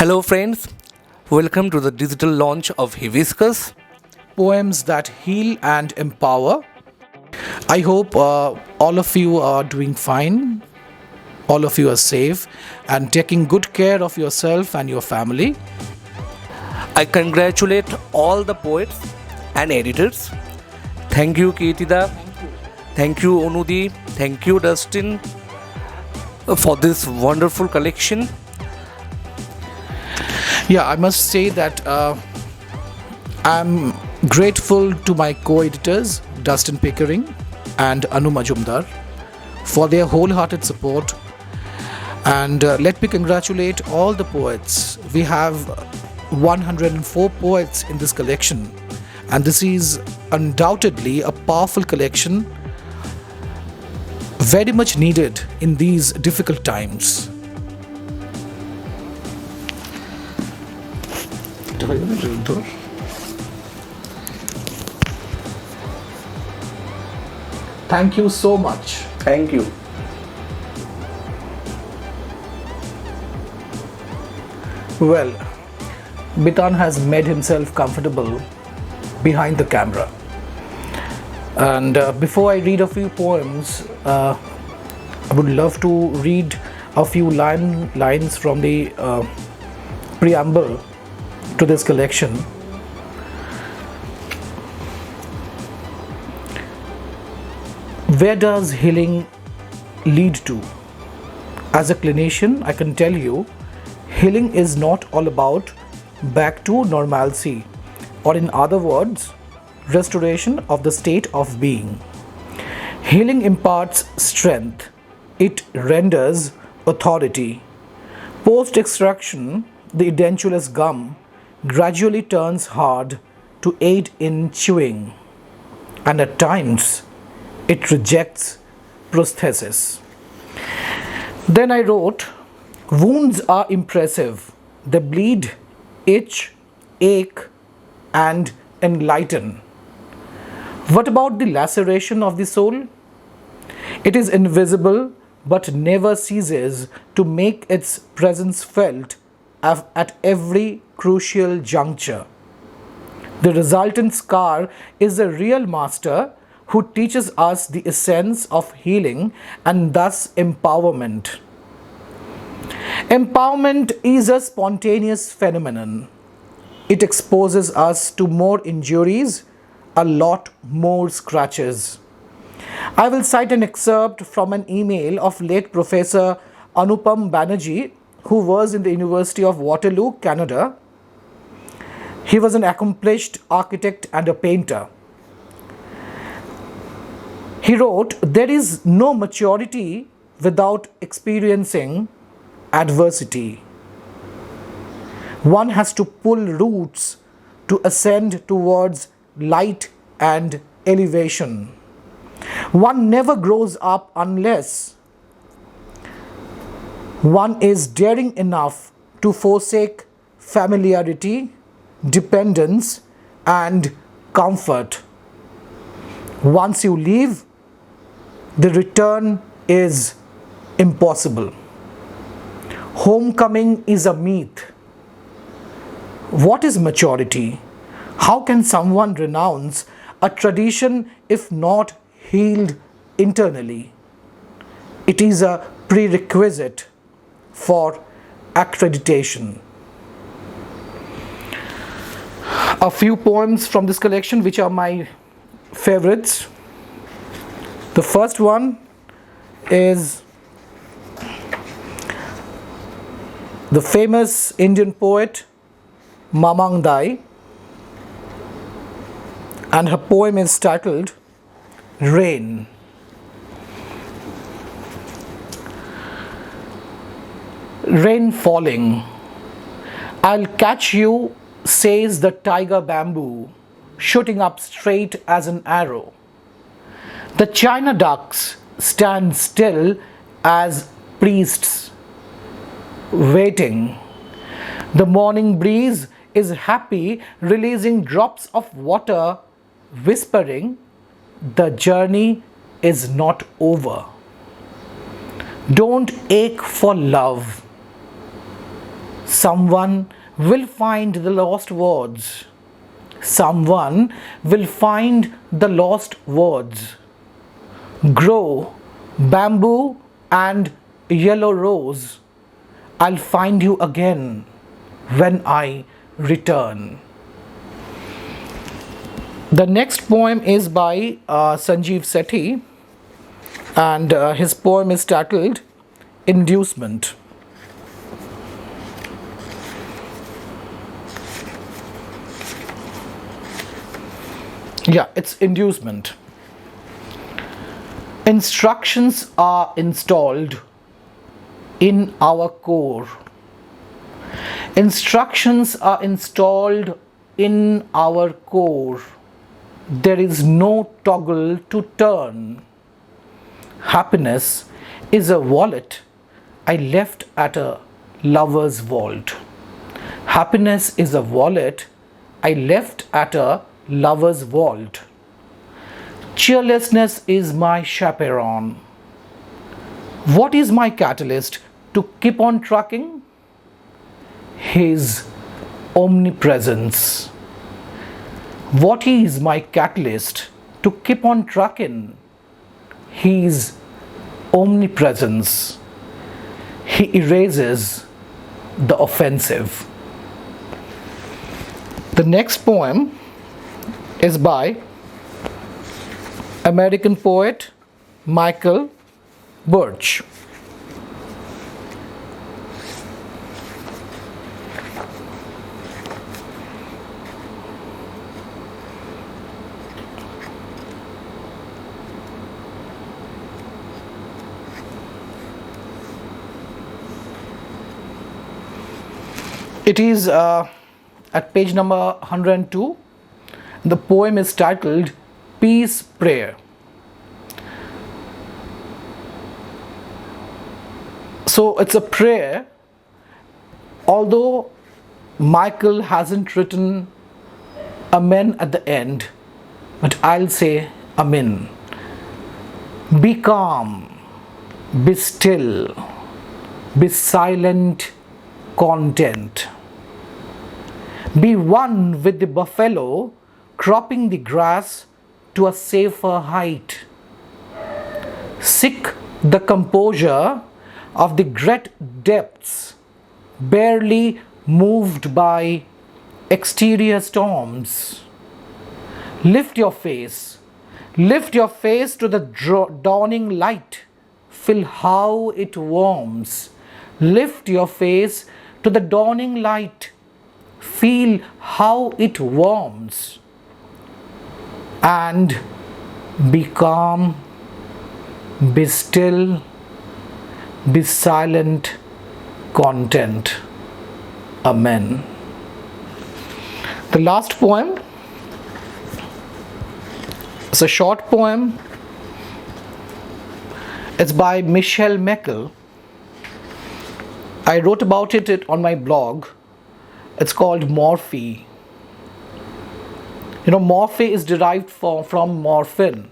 Hello friends, welcome to the digital launch of Hibiscus. Poems that heal and empower. I hope all of you are doing fine, all of you are safe and taking good care of yourself and your family. I congratulate all the poets and editors. Thank you Kiriti, thank you Onudi, thank you Dustin for this wonderful collection. Yeah, I must say that I'm grateful to my co-editors Dustin Pickering and Anu Majumdar for their wholehearted support. And let me congratulate all the poets. We have 104 poets in this collection, and this is undoubtedly a powerful collection, very much needed in these difficult times. Thank you so much. Thank you. Well, Bitan has made himself comfortable behind the camera. And before I read a few poems, I would love to read a few lines from the preamble to this collection. Where does healing lead to? As a clinician, I can tell you, healing is not all about back to normalcy, or in other words, restoration of the state of being. Healing imparts strength. It renders authority. Post-extraction, the edentulous gum gradually turns hard to aid in chewing, and at times it rejects prosthesis. Then I wrote, wounds are impressive. They bleed, itch, ache, and enlighten. What about the laceration of the soul? It is invisible but never ceases to make its presence felt at every crucial juncture. The resultant scar is the real master who teaches us the essence of healing and thus empowerment. Empowerment is a spontaneous phenomenon. It exposes us to more injuries, a lot more scratches. I will cite an excerpt from an email of late Professor Anupam Banerjee, who was in the University of Waterloo, Canada. He was an accomplished architect and a painter. He wrote, there is no maturity without experiencing adversity. One has to pull roots to ascend towards light and elevation. One never grows up unless one is daring enough to forsake familiarity, dependence, and comfort. Once you leave, the return is impossible. Homecoming is a myth. What is maturity? How can someone renounce a tradition if not healed internally? It is a prerequisite for accreditation. A few poems from this collection which are my favorites. The first one is the famous Indian poet Mamang Dai, and her poem is titled Rain. Rain falling. I'll catch you, says the tiger bamboo, shooting up straight as an arrow. The china ducks stand still as priests, waiting. The morning breeze is happy, releasing drops of water, whispering, the journey is not over. Don't ache for love. Someone will find the lost words. Someone will find the lost words. Grow bamboo and yellow rose. I'll find you again when I return. The next poem is by Sanjeev Sethi, and his poem is titled Inducement. Yeah, it's inducement. Instructions are installed in our core. Instructions are installed in our core. There is no toggle to turn. Happiness is a wallet I left at a lover's vault. Happiness is a wallet I left at a lover's vault. Cheerlessness is my chaperone. What is my catalyst to keep on trucking? His omnipresence. What is my catalyst to keep on trucking? His omnipresence. He erases the offensive. The next poem is by American poet Michael Birch. It is at page number 102. The poem is titled Peace Prayer. So it's a prayer, although Michael hasn't written Amen at the end, but I'll say Amen. Be calm, be still, be silent, content. Be one with the buffalo cropping the grass to a safer height. Seek the composure of the great depths, barely moved by exterior storms. Lift your face to the dawning light. Feel how it warms. Lift your face to the dawning light. Feel how it warms. And be calm, be still, be silent, content. Amen. The last poem is a short poem. It's by Michelle Meckel. I wrote about it on my blog. It's called Morphe. You know, Morphe is derived from morphine,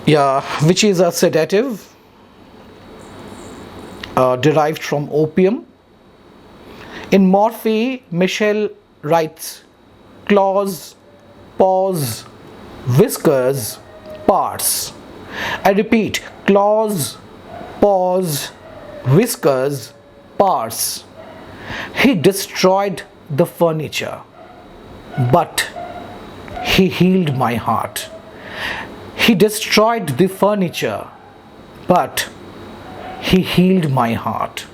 which is a sedative derived from opium. In Morphe, Michelle writes claws, paws, whiskers, parts. I repeat, claws, paws, whiskers, parts. He destroyed the furniture, but he healed my heart. He destroyed the furniture, but he healed my heart.